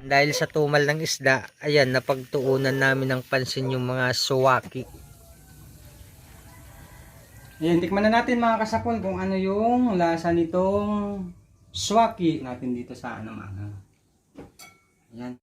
Dahil sa tumal ng isda, ayan, napagtuunan namin ng pansin yung mga suwaki. Ayan, tikman na natin mga kasapon kung ano yung lasa nitong swaki natin dito sa ano. Ayan.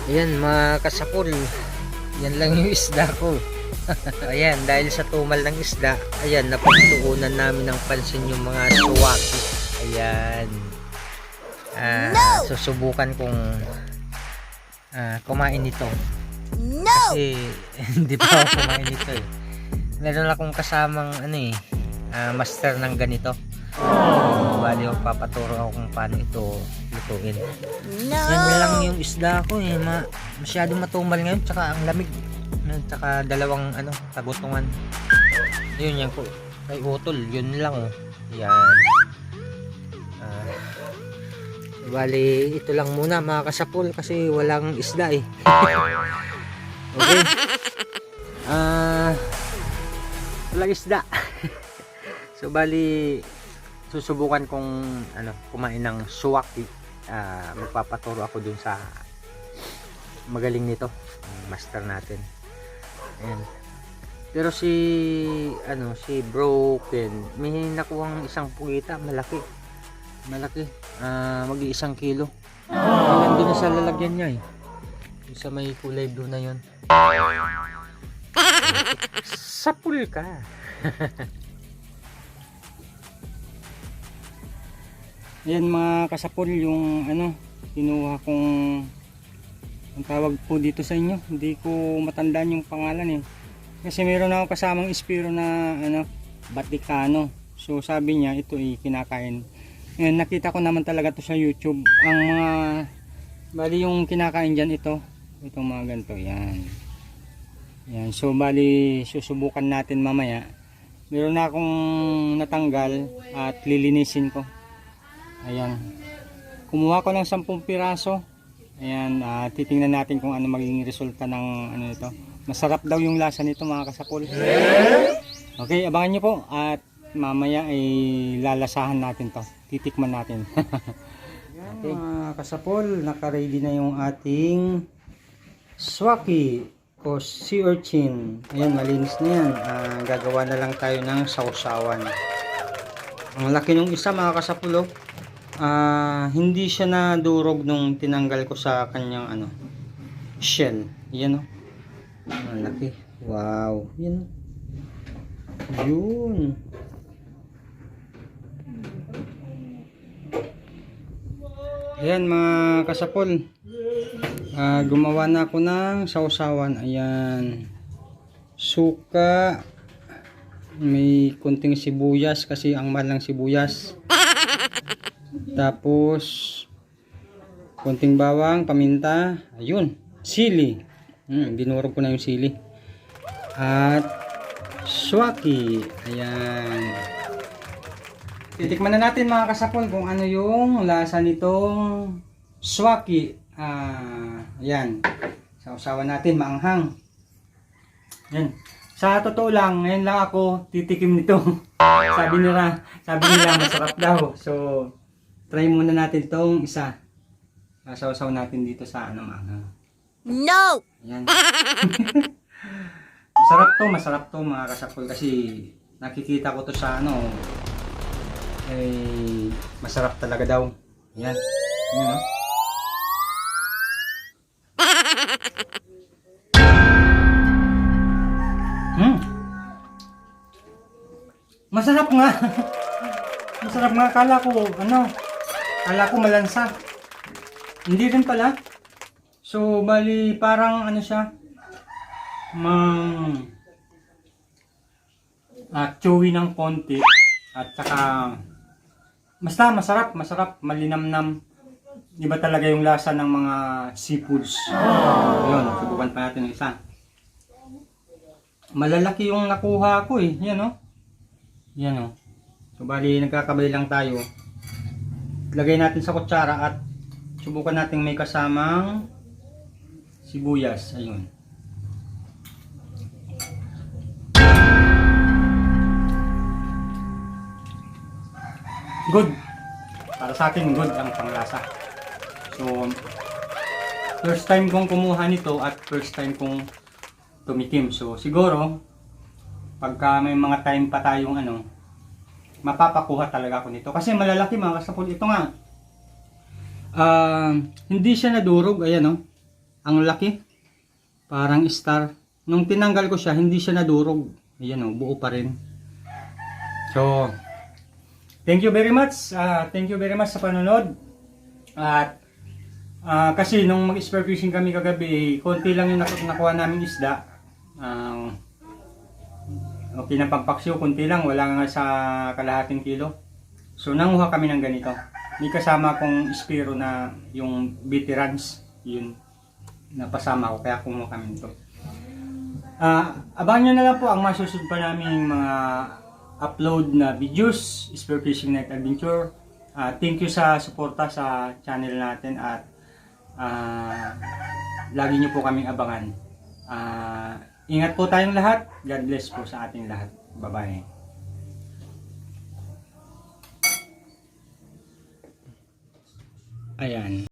Ayan mga kasapul, yan lang yung isda ko. Ayan, dahil sa tumal ng isda, ayan, napagtuunan namin ng pansin yung mga suwaki. Ayan. Susubukan kong kumain nito. Kasi hindi pa ako kumain nito eh. Meron akong kasamang master ng ganito. Bali, papaturo ako kung paano ito lutuin. Yan lang yung isda ko eh. Masyadong matumal ngayon, tsaka ang lamig. Tsaka dalawang tagutungan. Yun yan ko. Ay utol, yun lang oh. Yan. Bali, ito lang muna mga kasapul kasi walang isda eh. Okay. walang isda. So bali susubukan kong kumain ng suwaki. Magpapaturo ako dun sa magaling nito, master natin. Ayan. Pero si Broken, may nakuhang isang pugita, malaki. Mag-1 kilo. Nandun na sa lalagyan niya eh. Yung sa may kulay blue na yun. Sapul ka. Ayan mga kasapol, yung kinuha kong, ang tawag po dito sa inyo, hindi ko matandaan yung pangalan eh. Kasi meron ako kasamang ispiro na Vaticano. So sabi niya ito ay kinakain. Ngayon nakita ko naman talaga to sa YouTube. Ang mga bali yung kinakain diyan itong mga ganito, yan. Yan, so bali susubukan natin mamaya. Meron na akong natanggal at lilinisin ko. Ayan. Kumuha ko ng 10 piraso. Ayan, titingnan natin kung ano magiging resulta ng ito. Masarap daw yung lasa nito mga kasapol. Okay, abangan nyo po at mamaya ay lalasahan natin to. Titikman natin. Okay. Mga kasapol, naka-ready na yung ating suwaki o sea urchin. Ayan, malinis na yan. Gagawa na lang tayo ng sausawan. Ang laki nung isa mga kasapol. Hindi siya nadurog nung tinanggal ko sa kanyang shell. Yan ang laki. Wow. Yan. Yun. Ayan mga kasapol. Gumawa na ako ng sausawan. Ayan. Suka. May kunting sibuyas kasi ang mahal ng sibuyas. Tapos konting bawang, paminta, ayun, sili. Dinurog ko na yung sili. At suwaki. Ayan. Titikman na natin mga kasapol kung ano yung lasa nitong suwaki. Ayan. Sausawan natin, maanghang. Ayan. Sa totoo lang, ngayon lang ako titikim nito. Sabi nila masarap daw. So try muna natin tong isa. Sasaw-saw natin dito sa maanghang. No! Ayan. Masarap to mga kasapol kasi nakikita ko to sa masarap talaga daw. Ayan. Ayan Masarap nga. Masarap nga. Kala ko malansa. Hindi rin pala. So, bali parang siya. Chewy ng konti. At saka, basta masarap. Malinamnam. Iba talaga yung lasa ng mga seafoods. Ayun, subukan pa natin ng isa. Malalaki yung nakuha ko eh. Yan Yan So bali nagkakabali lang tayo. Lagay natin sa kutsara at subukan natin may kasamang sibuyas. Ayun. Good. Para sa akin good ang panglasa. So first time kong kumuha nito at first time kong tumikim. So siguro pagka may mga time pa tayong mapapakuha talaga ako nito. Kasi malalaki mga kasapol. Ito nga. Hindi siya nadurog. Ayan ang laki. Parang star. Nung tinanggal ko siya, hindi siya nadurog. Ayan buo pa rin. So, thank you very much. Thank you very much sa panonood. At kasi nung mag-spear fishing kami kagabi, konti lang yung nakuha namin isda. Okay na pagpaksiw, kunti lang, wala nga sa kalahating kilo. So nanguha kami ng ganito. May kasama kong ispiro na yung veterans, yun napasama ko, kaya kumuha kami nito. Abangan nyo na lang po ang masusunod pa naming mga upload na videos, Spear Fishing Night Adventure. Thank you sa suporta sa channel natin at lagi nyo po kaming abangan. Ingat po tayong lahat. God bless po sa ating lahat. Bye-bye. Ayan.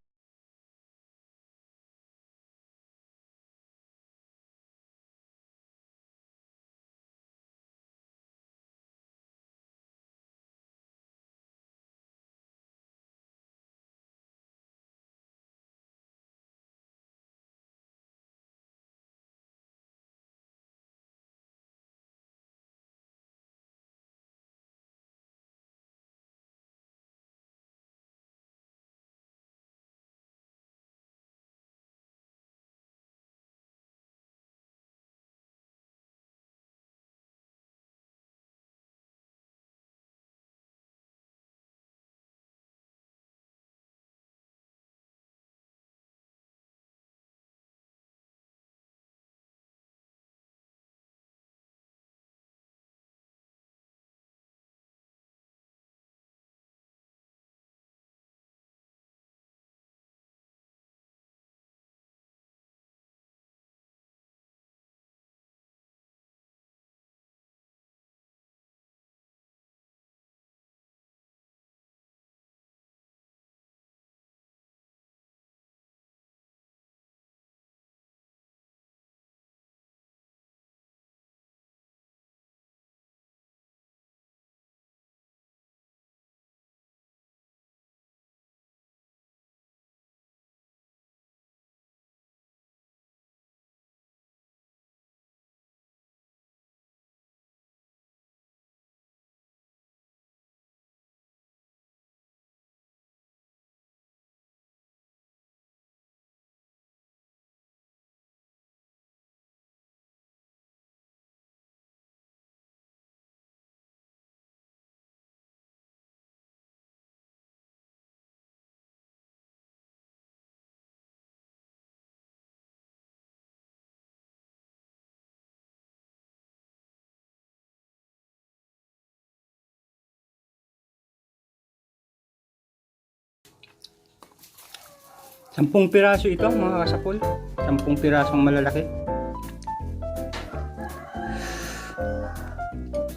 Sampung piraso ito mga kasapol. 10 pirasong malalaki.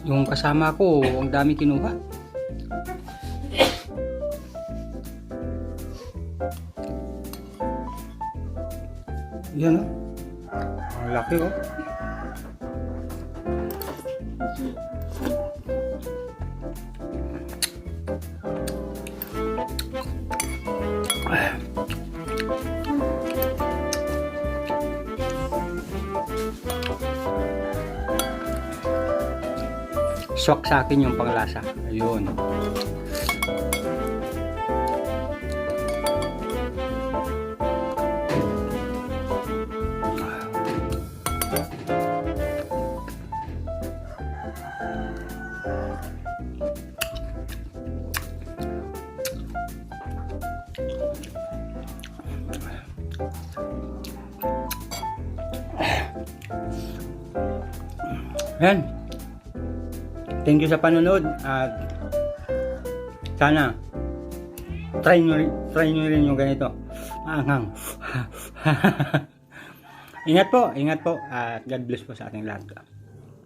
Yung kasama ko, ang dami kinuha. Yan, oh. Ang laki, oh. Swak sa akin yung panglasa. Ayun. Yan. Thank you sa panonood at sana try nyo rin yung ganito. Anghang. Ingat po at God bless po sa ating lahat.